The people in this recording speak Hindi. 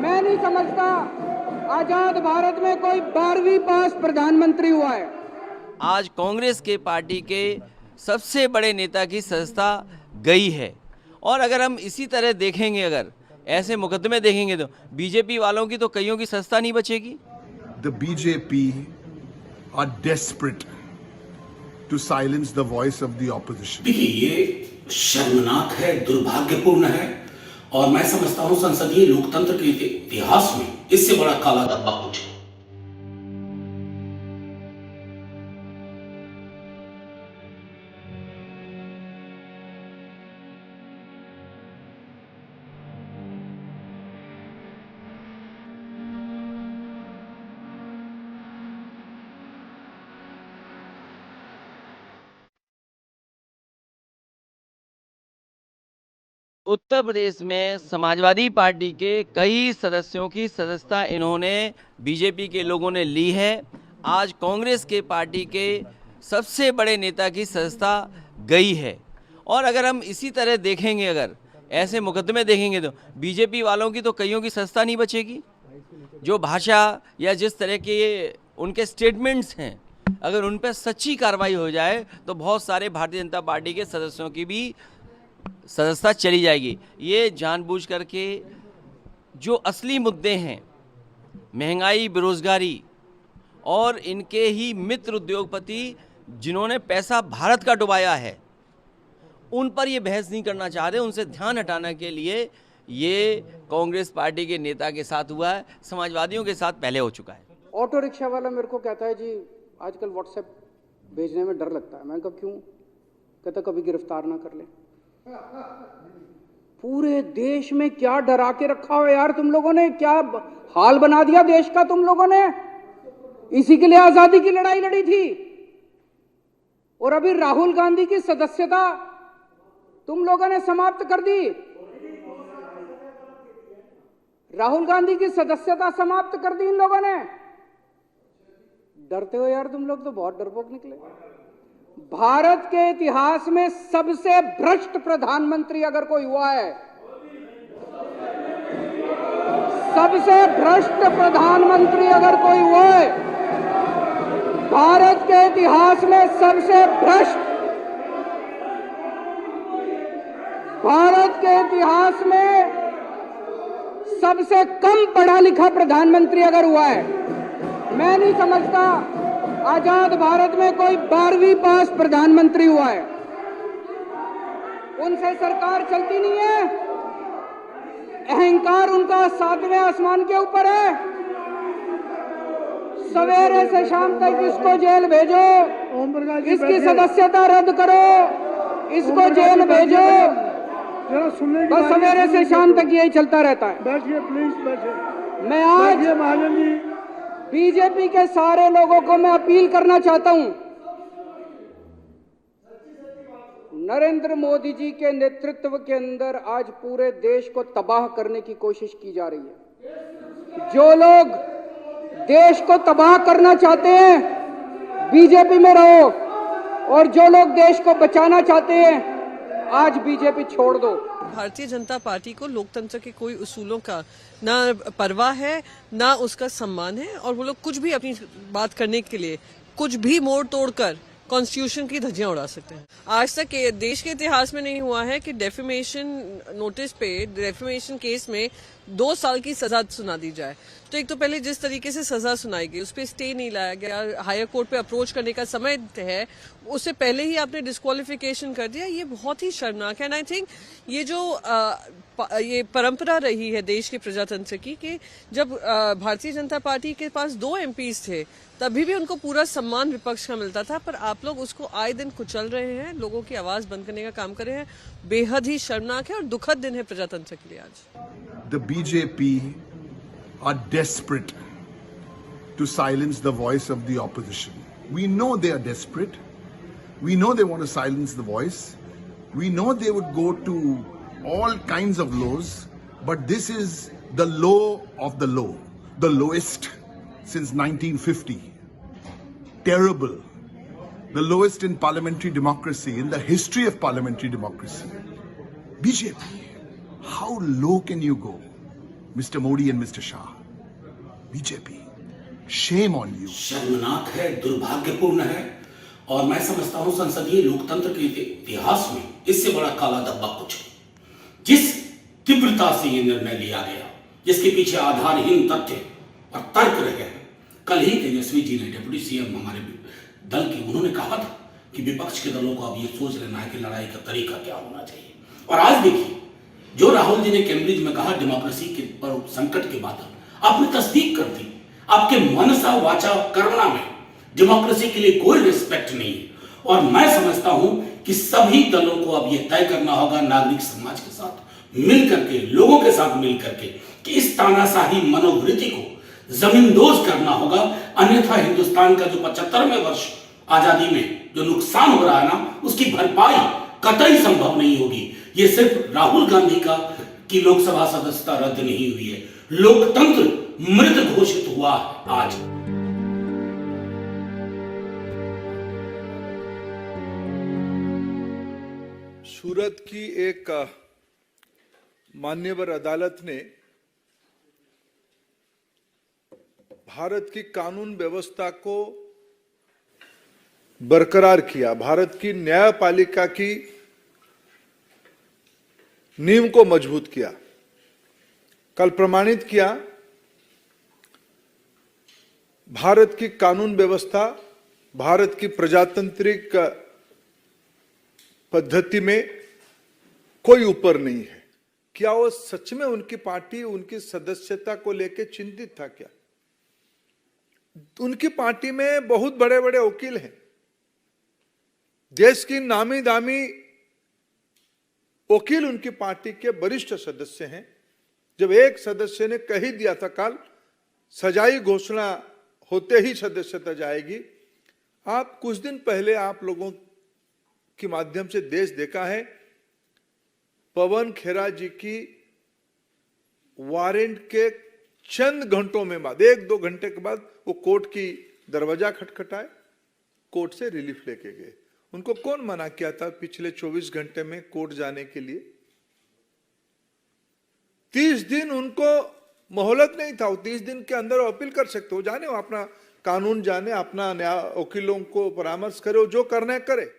मैं नहीं समझता आजाद भारत में कोई 12वीं पास प्रधानमंत्री हुआ है। आज कांग्रेस के पार्टी के सबसे बड़े नेता की सदस्यता गई है, और अगर हम इसी तरह देखेंगे, अगर ऐसे मुकदमे देखेंगे, तो बीजेपी वालों की तो कईयों की सदस्यता नहीं बचेगी। The BJP are desperate to silence the voice of the opposition. देखिए, ये शर्मनाक है, दुर्भाग्यपूर्ण है, और मैं समझता हूं संसदीय लोकतंत्र के इतिहास में इससे बड़ा काला धब्बा कुछ है। उत्तर प्रदेश में समाजवादी पार्टी के कई सदस्यों की सदस्यता इन्होंने बीजेपी के लोगों ने ली है। आज कांग्रेस के पार्टी के सबसे बड़े नेता की सदस्यता गई है, और अगर हम इसी तरह देखेंगे, अगर ऐसे मुकदमे देखेंगे, तो बीजेपी वालों की तो कईयों की सदस्यता नहीं बचेगी। जो भाषा या जिस तरह के उनके स्टेटमेंट्स हैं, अगर उन पर सच्ची कार्रवाई हो जाए तो बहुत सारे भारतीय जनता पार्टी के सदस्यों की भी सदस्यता चली जाएगी। ये जानबूझ करके जो असली मुद्दे हैं, महंगाई, बेरोजगारी, और इनके ही मित्र उद्योगपति जिन्होंने पैसा भारत का डुबाया है, उन पर ये बहस नहीं करना चाह रहे। उनसे ध्यान हटाने के लिए ये कांग्रेस पार्टी के नेता के साथ हुआ है, समाजवादियों के साथ पहले हो चुका है। ऑटो रिक्शा वाला मेरे को कहता है, जी आजकल व्हाट्सएप भेजने में डर लगता है। मैंने कहा क्यों? कहता कभी गिरफ्तार ना कर ले। पूरे देश में क्या डरा के रखा हो यार तुम लोगों ने, क्या हाल बना दिया देश का तुम लोगों ने। इसी के लिए आजादी की लड़ाई लड़ी थी। और अभी राहुल गांधी की सदस्यता तुम लोगों ने समाप्त कर दी। राहुल गांधी की सदस्यता समाप्त कर दी इन लोगों ने। डरते हो यार तुम लोग, तो बहुत डरपोक निकले। भारत के इतिहास में सबसे भ्रष्ट प्रधानमंत्री अगर कोई हुआ है, सबसे भ्रष्ट प्रधानमंत्री अगर कोई हुआ है, भारत के इतिहास में सबसे भ्रष्ट, भारत के इतिहास में सबसे कम पढ़ा लिखा प्रधानमंत्री अगर हुआ है, मैं नहीं समझता आजाद भारत में कोई 12वीं पास प्रधानमंत्री हुआ है। उनसे सरकार चलती नहीं है। अहंकार उनका 7वें आसमान के ऊपर है। सवेरे से शाम तक इसको जेल भेजो, इसकी सदस्यता रद्द करो, इसको जेल भेजो, बस सवेरे से शाम तक यही चलता रहता है। बैठिए प्लीज, बैठिए। मैं आज महाजन जी, बीजेपी के सारे लोगों को मैं अपील करना चाहता हूं, नरेंद्र मोदी जी के नेतृत्व के अंदर आज पूरे देश को तबाह करने की कोशिश की जा रही है। जो लोग देश को तबाह करना चाहते हैं बीजेपी में रहो, और जो लोग देश को बचाना चाहते हैं आज बीजेपी छोड़ दो। भारतीय जनता पार्टी को लोकतंत्र के कोई उसूलों का ना परवाह है, ना उसका सम्मान है, और वो लोग कुछ भी अपनी बात करने के लिए कुछ भी मोड़ तोड़कर कॉन्स्टिट्यूशन की धज्जियां उड़ा सकते हैं। आज तक देश के इतिहास में नहीं हुआ है कि डेफेमेशन नोटिस पे, डेफेमेशन केस में 2 साल की सजा सुना दी जाए। तो एक तो पहले जिस तरीके से सजा सुनाई गई उस पर स्टे नहीं लाया गया, हायर कोर्ट पे अप्रोच करने का समय है, उससे पहले ही आपने डिस्क्वालिफिकेशन कर दिया। ये बहुत ही शर्मनाक है। एंड आई थिंक ये जो ये परंपरा रही है देश के प्रजातंत्र की, कि जब भारतीय जनता पार्टी के पास 2 MPs थे तभी भी उनको पूरा सम्मान विपक्ष का मिलता था, पर आप लोग उसको आए दिन कुचल रहे हैं, लोगों की आवाज बंद करने का काम कर रहे हैं। बेहद ही शर्मनाक है और दुखद दिन है प्रजातंत्र के लिए आज। The BJP are desperate to silence the voice of the opposition. We know they are desperate. We know they want to silence the voice. We know they would go to all kinds of lows, but this is the low of the low, the lowest since 1950. Terrible. The lowest in parliamentary democracy, in the history of parliamentary democracy. BJP, how low can you go? Mr. Modi and Mr. Shah. BJP, shame on you. शर्मनाक है, दुर्भाग्यपूर्ण है और मैं समझता हूं संसदीय लोकतंत्र के इतिहास में इससे बड़ा काला धब्बा कुछ नहीं। जिस तीव्रता से यह निर्णय लिया गया, जिसके पीछे आधारहीन तथ्य और तर्क रहे हैं। कल ही तेजस्वी जी ने, डिप्टी सीएम हमारे दल के, उन्होंने कहा था कि विपक्ष के दलों को अब ये सोच लेना है कि लड़ाई का तरीका क्या होना चाहिए। और आज देखिए, जो राहुल जी ने कैम्ब्रिज में कहा डेमोक्रेसी के पर संकट के बादल, आपने तस्दीक कर दी। आपके मनसा वाचा कर्मणा में डेमोक्रेसी के लिए कोई रिस्पेक्ट नहीं है। और मैं समझता हूं कि सभी दलों को अब यह तय करना होगा, नागरिक समाज के साथ मिल करके, लोगों के साथ मिल करके, कि इस तानाशाही मनोवृत्ति को जमींदोज करना होगा। अन्यथा हिंदुस्तान का जो 75वें वर्ष आजादी में जो नुकसान हो रहा है ना, उसकी भरपाई कतई संभव नहीं होगी। ये सिर्फ राहुल गांधी की लोकसभा सदस्यता रद्द नहीं हुई है, लोकतंत्र मृत घोषित हुआ है आज। सूरत की एक मान्यवर अदालत ने भारत की कानून व्यवस्था को बरकरार किया, भारत की न्यायपालिका की नींव को मजबूत किया। कल प्रमाणित किया भारत की कानून व्यवस्था, भारत की प्रजातांत्रिक पद्धति में कोई ऊपर नहीं है। क्या वो सच में उनकी पार्टी उनकी सदस्यता को लेकर चिंतित था क्या? उनकी पार्टी में बहुत बड़े बड़े वकील हैं, देश की नामी दामी वकील उनकी पार्टी के वरिष्ठ सदस्य हैं। जब एक सदस्य ने कह ही दिया था कल सजाई घोषणा होते ही सदस्यता जाएगी। आप कुछ दिन पहले आप लोगों के माध्यम से देश देखा है, पवन खेरा जी की वारंट के चंद घंटों में बाद, 1-2 घंटे के बाद वो कोर्ट की दरवाजा खटखटाए, कोर्ट से रिलीफ लेके गए। उनको कौन मना किया था पिछले 24 घंटे में कोर्ट जाने के लिए? 30 दिन उनको मोहलत नहीं था। 30 दिन के अंदर अपील कर सकते हो, जाने वो अपना कानून जाने, अपना न्याय वकीलों को परामर्श करे, जो करना है करे।